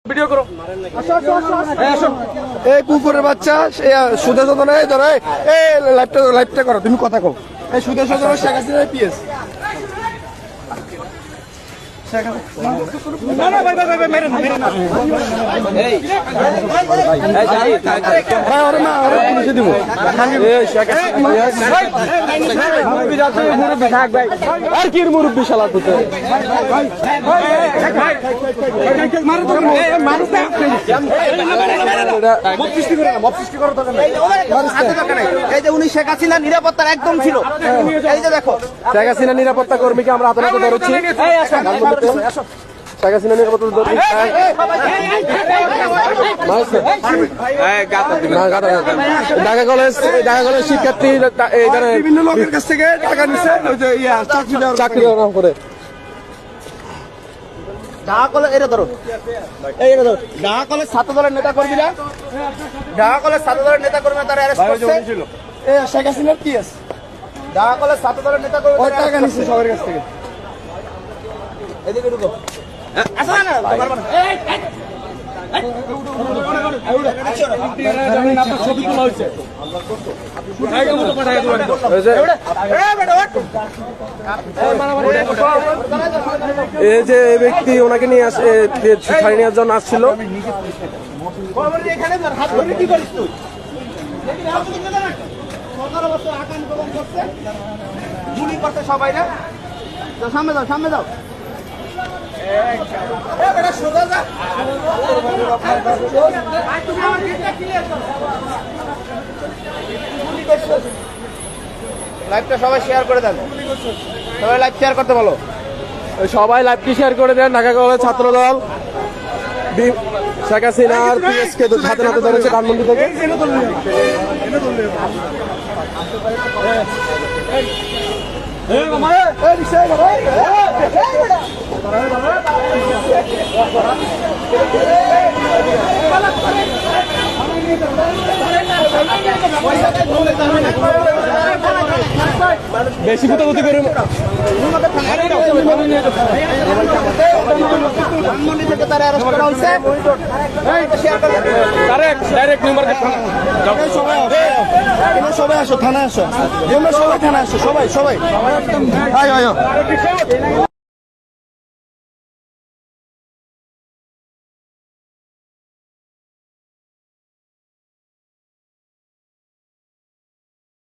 Video করো। এই কুকুরের বাচ্চা সুদেশ ধরে লাইভটা করো, তুমি কথা কও। এই সুদেশ শেখ হাসিনা পিএস আর কি মুরব্বী শালা তুই এই যে উনি শেখ হাসিনা নিরাপত্তার একদম ছিল। এই যে দেখো শেখ হাসিনা নিরাপত্তা কর্মীকে আমরা হাতে হাতে ধরেছি। শেখ হাসিনা নিরাপত্তা ঢাকা কলেজ শিক্ষার্থী বিভিন্ন লোকের কাছ থেকে টাকা নিচ্ছে চাকরি করে। ঢাকা কলেজ এটা ধরো, ঢাকা কলেজ ছাত্র দলের নেতা কর্মীরা, ঢাকা কলেজ ছাত্র দলের নেতা কর্মীরা তারা অ্যারেস্ট করছে। শেখ হাসিনার পিএস ঢাকা কলেজ ছাত্র দলের নেতা কর্মীরা টাকা নিচ্ছে সবার কাছ থেকে। এদিকে ঢুকো। আসা না পারবা না। ছবি তোলা হয়েছে। এই যে এই ব্যক্তি ওনাকে নিয়ে ছাড়িয়ে নেওয়ার জন্য আসছিল। গুলি করতে সবাই না, সামনে যাও, সামনে যাও। লাইভটা সবাই শেয়ার করে দেন, সবাই লাইভ শেয়ার করতে বলো। সবাই লাইভটি শেয়ার করে দেন। ঢাকা কলেজ ছাত্র দল শেখ হাসিনার পিএসকে হাতে হাতে ধরেছে ধানমন্ডি থেকে। বেশি গুতাগুতি করে ধানমন্ডি থেকে তারা অ্যারেস্ট করা হয়েছে। ডাইরেক্ট নাম্বার সবাই আসো, থানায় আসো, সবাই থানায় আসো, সবাই